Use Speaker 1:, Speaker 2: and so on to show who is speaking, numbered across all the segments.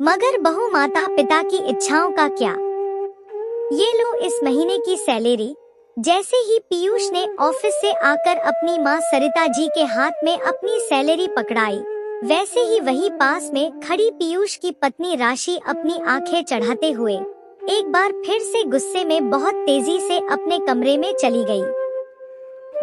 Speaker 1: मगर बहू माता पिता की इच्छाओं का क्या। ये लो इस महीने की सैलरी। जैसे ही पीयूष ने ऑफिस से आकर अपनी माँ सरिता जी के हाथ में अपनी सैलरी पकड़ाई, वैसे ही वही पास में खड़ी पीयूष की पत्नी राशि अपनी आंखें चढ़ाते हुए एक बार फिर से गुस्से में बहुत तेजी से अपने कमरे में चली गई।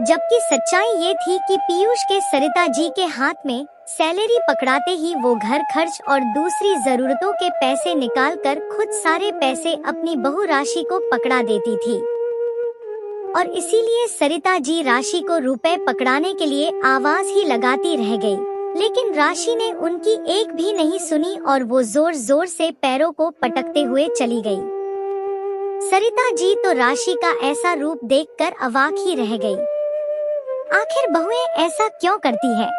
Speaker 1: जबकि सच्चाई ये थी कि पीयूष के सरिता जी के हाथ में सैलरी पकड़ाते ही वो घर खर्च और दूसरी जरूरतों के पैसे निकालकर खुद सारे पैसे अपनी बहू राशि को पकड़ा देती थी। और इसीलिए सरिता जी राशि को रुपए पकड़ाने के लिए आवाज ही लगाती रह गई, लेकिन राशि ने उनकी एक भी नहीं सुनी और वो जोर जोर से पैरों को पटकते हुए चली गई। सरिता जी तो राशि का ऐसा रूप देखकर अवाक ही रह गई। आखिर बहुएं ऐसा क्यों करती है?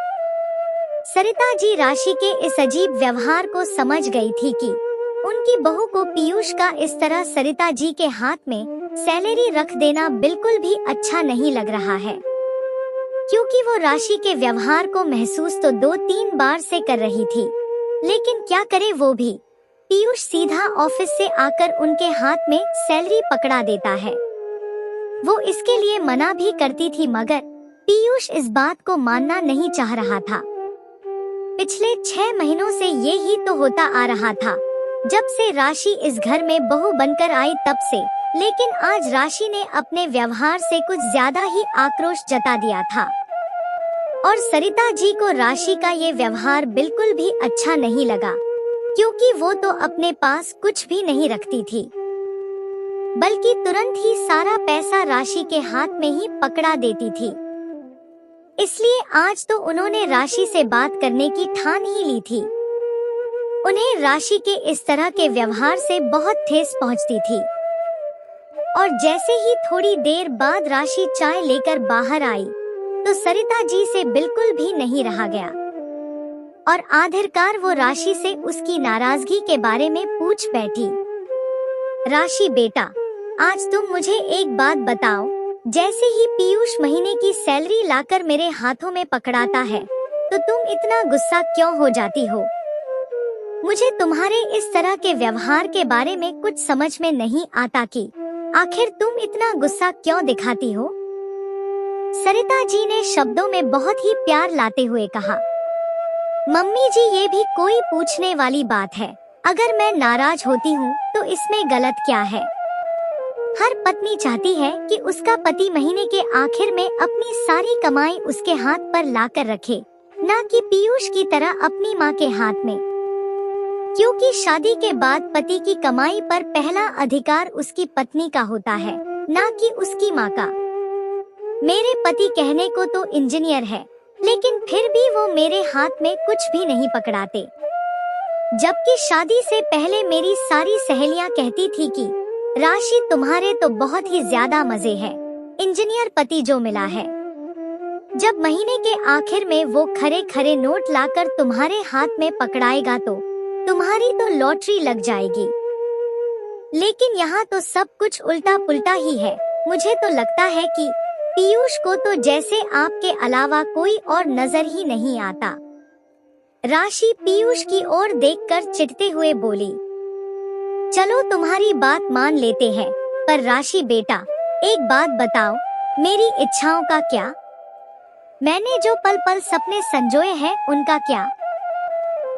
Speaker 1: सरिता जी राशि के इस अजीब व्यवहार को समझ गई थी कि उनकी बहू को पीयूष का इस तरह सरिता जी के हाथ में सैलरी रख देना बिल्कुल भी अच्छा नहीं लग रहा है, क्योंकि वो राशि के व्यवहार को महसूस तो 2-3 बार से कर रही थी, लेकिन क्या करे वो भी। पीयूष सीधा ऑफिस से आकर उनके हाथ में सैलरी पकड़ा देता है। वो इसके लिए मना भी करती थी, मगर पीयूष इस बात को मानना नहीं चाह रहा था। पिछले 6 महीनों से ये ही तो होता आ रहा था, जब से राशि इस घर में बहू बनकर आई तब से। लेकिन आज राशि ने अपने व्यवहार से कुछ ज्यादा ही आक्रोश जता दिया था और सरिता जी को राशि का ये व्यवहार बिल्कुल भी अच्छा नहीं लगा, क्योंकि वो तो अपने पास कुछ भी नहीं रखती थी, बल्कि तुरंत ही सारा पैसा राशि के हाथ में ही पकड़ा देती थी। इसलिए आज तो उन्होंने राशि से बात करने की ठान ही ली थी। उन्हें राशि के इस तरह के व्यवहार से बहुत ठेस पहुंचती थी। और जैसे ही थोड़ी देर बाद राशि चाय लेकर बाहर आई, तो सरिता जी से बिल्कुल भी नहीं रहा गया और आखिरकार वो राशि से उसकी नाराजगी के बारे में पूछ बैठी। राशि बेटा, आज तुम मुझे एक बात बताओ, जैसे ही पीयूष महीने की सैलरी लाकर मेरे हाथों में पकड़ाता है, तो तुम इतना गुस्सा क्यों हो जाती हो? मुझे तुम्हारे इस तरह के व्यवहार के बारे में कुछ समझ में नहीं आता कि आखिर तुम इतना गुस्सा क्यों दिखाती हो? सरिता जी ने शब्दों में बहुत ही प्यार लाते हुए कहा। मम्मी जी, ये भी कोई पूछने वाली बात है? अगर मैं नाराज होती हूँ तो इसमें गलत क्या है? हर पत्नी चाहती है कि उसका पति महीने के आखिर में अपनी सारी कमाई उसके हाथ पर लाकर रखे, ना कि पीयूष की तरह अपनी माँ के हाथ में, क्योंकि शादी के बाद पति की कमाई पर पहला अधिकार उसकी पत्नी का होता है, ना कि उसकी माँ का। मेरे पति कहने को तो इंजीनियर है, लेकिन फिर भी वो मेरे हाथ में कुछ भी नहीं पकड़ाते, जबकि शादी से पहले मेरी सारी सहेलियां कहती थी कि राशि तुम्हारे तो बहुत ही ज्यादा मजे हैं, इंजीनियर पति जो मिला है। जब महीने के आखिर में वो खरे खरे नोट लाकर तुम्हारे हाथ में पकड़ाएगा तो तुम्हारी तो लॉटरी लग जाएगी। लेकिन यहाँ तो सब कुछ उल्टा पुल्टा ही है। मुझे तो लगता है कि पीयूष को तो जैसे आपके अलावा कोई और नजर ही नहीं आता। राशि पीयूष की ओर देखकर चिढ़ते हुए बोली। चलो तुम्हारी बात मान लेते हैं, पर राशि बेटा, एक बात बताओ, मेरी इच्छाओं का क्या? मैंने जो पल पल सपने संजोए हैं उनका क्या?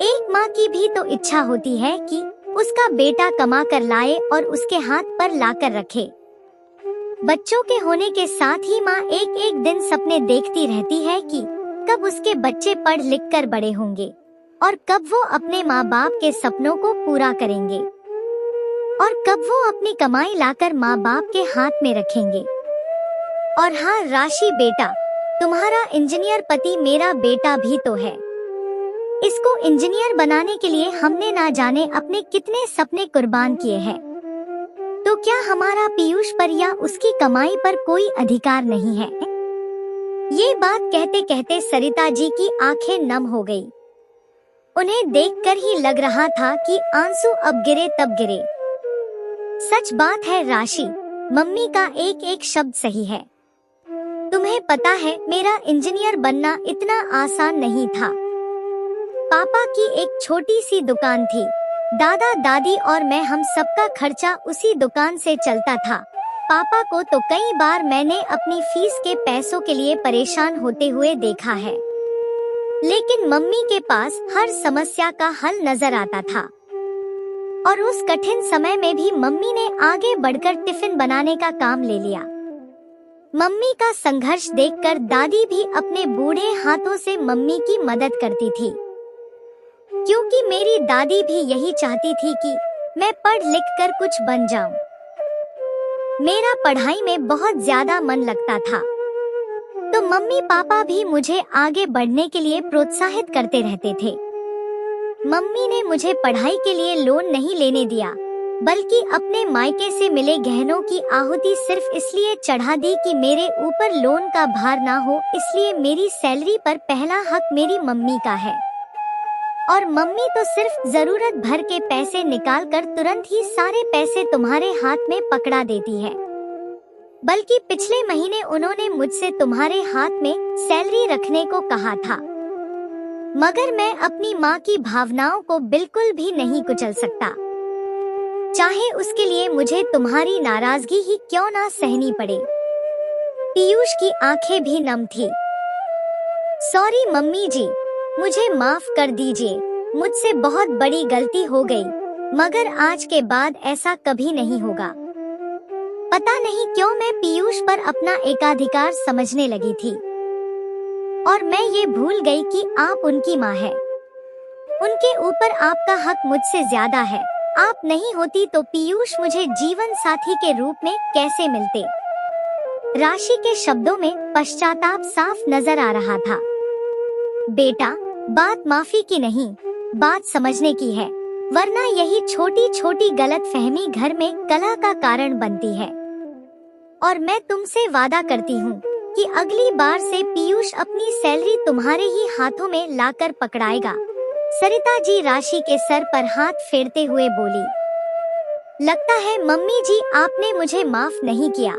Speaker 1: एक माँ की भी तो इच्छा होती है कि उसका बेटा कमा कर लाए और उसके हाथ पर लाकर रखे। बच्चों के होने के साथ ही माँ एक एक दिन सपने देखती रहती है कि कब उसके बच्चे पढ़ लिख कर बड़े होंगे और कब वो अपने माँ बाप के सपनों को पूरा करेंगे और कब वो अपनी कमाई लाकर माँ बाप के हाथ में रखेंगे। और हाँ राशि बेटा, तुम्हारा इंजीनियर पति मेरा बेटा भी तो है। इसको इंजीनियर बनाने के लिए हमने ना जाने अपने कितने सपने कुर्बान किए हैं। तो क्या हमारा पीयूष पर या उसकी कमाई पर कोई अधिकार नहीं है? ये बात कहते कहते सरिता जी की आंखें नम हो गई। उन्हें देखकर ही लग रहा था कि आंसू अब गिरे तब गिरे। सच बात है राशि, मम्मी का एक एक शब्द सही है। तुम्हें पता है मेरा इंजीनियर बनना इतना आसान नहीं था। पापा की एक छोटी सी दुकान थी दादा दादी और मैं हम सबका खर्चा उसी दुकान से चलता था। पापा को तो कई बार मैंने अपनी फीस के पैसों के लिए परेशान होते हुए देखा है, लेकिन मम्मी के पास हर समस्या का हल नजर आता था। और उस कठिन समय में भी मम्मी ने आगे बढ़कर टिफिन बनाने का काम ले लिया। मम्मी का संघर्ष देखकर दादी भी अपने बूढ़े हाथों से मम्मी की मदद करती थी, क्योंकि मेरी दादी भी यही चाहती थी कि मैं पढ़ लिख कर कुछ बन जाऊं। मेरा पढ़ाई में बहुत ज्यादा मन लगता था, तो मम्मी पापा भी मुझे आगे बढ़ने के लिए प्रोत्साहित करते रहते थे। मम्मी ने मुझे पढ़ाई के लिए लोन नहीं लेने दिया, बल्कि अपने मायके से मिले गहनों की आहुति सिर्फ इसलिए चढ़ा दी कि मेरे ऊपर लोन का भार ना हो। इसलिए मेरी सैलरी पर पहला हक मेरी मम्मी का है, और मम्मी तो सिर्फ जरूरत भर के पैसे निकालकर तुरंत ही सारे पैसे तुम्हारे हाथ में पकड़ा देती है। बल्कि पिछले महीने उन्होंने मुझसे तुम्हारे हाथ में सैलरी रखने को कहा था, मगर मैं अपनी माँ की भावनाओं को बिल्कुल भी नहीं कुचल सकता, चाहे उसके लिए मुझे तुम्हारी नाराजगी ही क्यों ना सहनी पड़े। पीयूष की आंखें भी नम थी। सॉरी मम्मी जी, मुझे माफ कर दीजिए, मुझसे बहुत बड़ी गलती हो गई, मगर आज के बाद ऐसा कभी नहीं होगा। पता नहीं क्यों मैं पीयूष पर अपना एकाधिकार समझने लगी थी, और मैं ये भूल गई कि आप उनकी माँ है। उनके ऊपर आपका हक मुझसे ज्यादा है। आप नहीं होती तो पीयूष मुझे जीवन साथी के रूप में कैसे मिलते। राशि के शब्दों में पश्चाताप साफ नजर आ रहा था। बेटा, बात माफी की नहीं, बात समझने की है, वरना यही छोटी छोटी गलतफहमी घर में कलह का कारण बनती है। और मैं तुमसे वादा करती हूँ कि अगली बार से पीयूष अपनी सैलरी तुम्हारे ही हाथों में लाकर पकड़ाएगा। सरिता जी राशि के सर पर हाथ फेरते हुए बोली, लगता है मम्मी जी आपने मुझे माफ नहीं किया।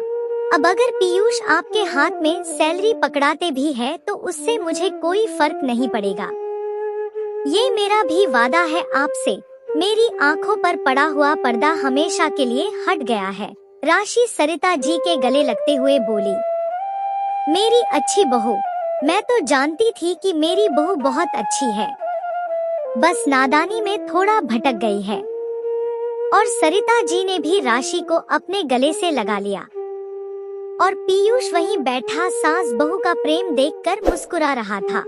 Speaker 1: अब अगर पीयूष आपके हाथ में सैलरी पकड़ाते भी है तो उससे मुझे कोई फर्क नहीं पड़ेगा। ये मेरा भी वादा है आपसे। मेरी आंखों पर पड़ा हुआ पर्दा हमेशा के लिए हट गया है। राशि सरिता जी के गले लगते हुए बोली, मेरी अच्छी बहू, मैं तो जानती थी कि मेरी बहू बहुत अच्छी है, बस नादानी में थोड़ा भटक गई है। और सरिता जी ने भी राशि को अपने गले से लगा लिया, और पीयूष वहीं बैठा सास बहू का प्रेम देखकर मुस्कुरा रहा था।